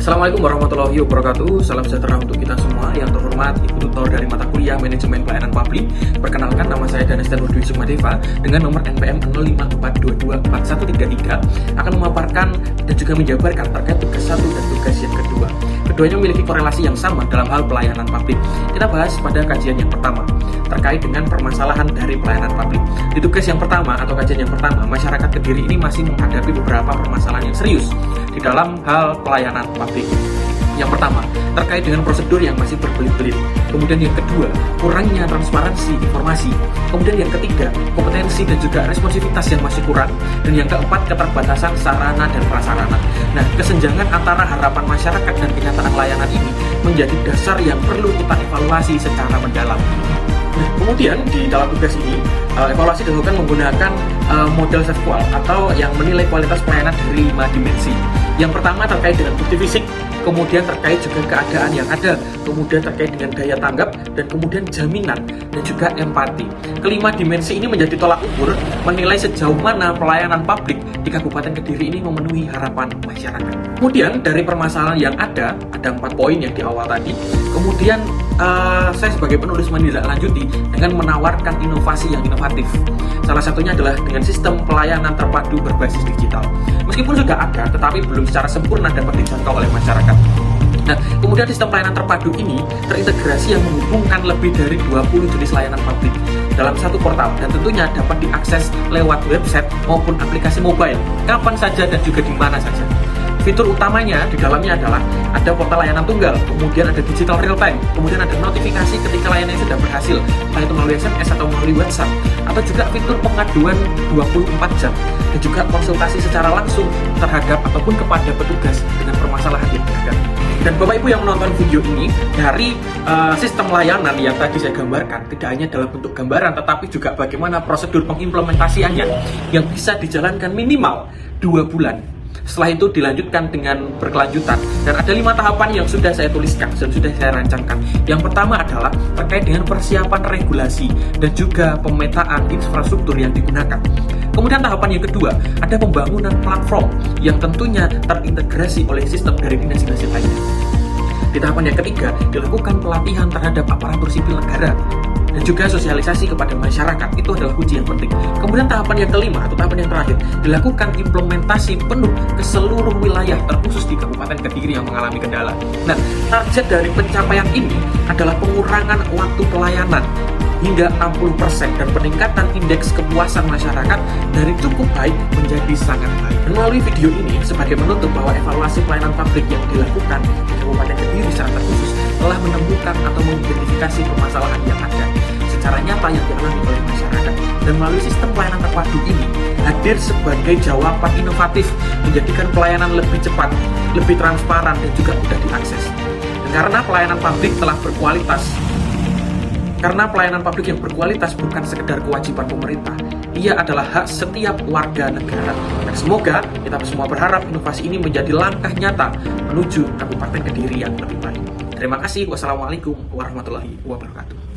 Assalamualaikum warahmatullahi wabarakatuh. Salam sejahtera untuk kita semua. Yang terhormat Ibu Tutor dari mata kuliah Manajemen Pelayanan Publik. Perkenalkan, nama saya Danestan Nurdwi Sukmadeva dengan nomor NPM 05422133 akan memaparkan dan juga menjabarkan terkait tugas 1 dan tugas yang kedua. Keduanya memiliki korelasi yang sama dalam hal pelayanan publik. Kita bahas pada kajian yang pertama terkait dengan permasalahan dari pelayanan publik. Di tugas yang pertama atau kajian yang pertama, masyarakat Kediri ini masih menghadapi beberapa permasalahan yang serius di dalam hal pelayanan publik. Yang pertama, terkait dengan prosedur yang masih berbelit-belit. Kemudian yang kedua, kurangnya transparansi informasi. Kemudian yang ketiga, kompetensi dan juga responsivitas yang masih kurang. Dan yang keempat, keterbatasan sarana dan prasarana. Nah, kesenjangan antara harapan masyarakat dan kenyataan layanan ini menjadi dasar yang perlu kita evaluasi secara mendalam. Nah, kemudian di dalam tugas ini, evaluasi dilakukan menggunakan model SEVQUAL atau yang menilai kualitas pelayanan dari 5 dimensi. Yang pertama terkait dengan bukti fisik, kemudian terkait juga keadaan yang ada, kemudian terkait dengan daya tanggap, dan kemudian jaminan, dan juga empati. Kelima dimensi ini menjadi tolak ukur menilai sejauh mana pelayanan publik di Kabupaten Kediri ini memenuhi harapan masyarakat. Kemudian dari permasalahan yang ada 4 poin yang di awal tadi. Kemudian saya sebagai penulis menindaklanjuti dengan menawarkan inovasi yang inovatif. Salah satunya adalah dengan sistem pelayanan terpadu berbasis digital. Meskipun sudah ada, tetapi belum secara sempurna dapat dijangkau oleh masyarakat. Nah, kemudian sistem pelayanan terpadu ini terintegrasi yang menghubungkan lebih dari 20 jenis layanan publik dalam satu portal dan tentunya dapat diakses lewat website maupun aplikasi mobile kapan saja dan juga di mana saja. Fitur utamanya di dalamnya adalah ada portal layanan tunggal, kemudian ada digital real time, kemudian ada notifikasi ketika layanan sudah berhasil, entah itu melalui SMS atau melalui WhatsApp, atau juga fitur pengaduan 24 jam, dan juga konsultasi secara langsung terhadap ataupun kepada petugas dengan permasalahan yang ada. Dan Bapak Ibu yang menonton video ini, dari sistem layanan yang tadi saya gambarkan, tidak hanya dalam bentuk gambaran, tetapi juga bagaimana prosedur pengimplementasiannya yang bisa dijalankan minimal 2 bulan. Setelah itu dilanjutkan dengan berkelanjutan. Dan ada 5 tahapan yang sudah saya tuliskan dan sudah saya rancangkan. Yang pertama adalah terkait dengan persiapan regulasi dan juga pemetaan infrastruktur yang digunakan. Kemudian tahapan yang kedua, ada pembangunan platform yang tentunya terintegrasi oleh sistem dari dinas-dinas lainnya. Di tahapan yang ketiga, dilakukan pelatihan terhadap aparatur sipil negara dan juga sosialisasi kepada masyarakat. Itu adalah kunci yang penting. Kemudian tahapan yang kelima atau tahapan yang terakhir, dilakukan implementasi penuh ke seluruh wilayah terkhusus di Kabupaten Kediri yang mengalami kendala. Nah, target dari pencapaian ini adalah pengurangan waktu pelayanan hingga 60% dan peningkatan indeks kepuasan masyarakat dari cukup baik menjadi sangat baik. Dan melalui video ini sebagai penutup bahwa evaluasi pelayanan publik yang dilakukan di Kabupaten Kediri secara terkhusus telah menemukan atau mengidentifikasi permasalahan yang ada secara nyata yang dialami oleh masyarakat, dan melalui sistem pelayanan terpadu ini hadir sebagai jawaban inovatif menjadikan pelayanan lebih cepat, lebih transparan, dan juga mudah diakses. Dan karena pelayanan publik telah berkualitas, karena pelayanan publik yang berkualitas bukan sekedar kewajiban pemerintah, ia adalah hak setiap warga negara. Dan semoga kita semua berharap inovasi ini menjadi langkah nyata menuju Kabupaten Kediri yang lebih baik. Terima kasih. Wassalamualaikum warahmatullahi wabarakatuh.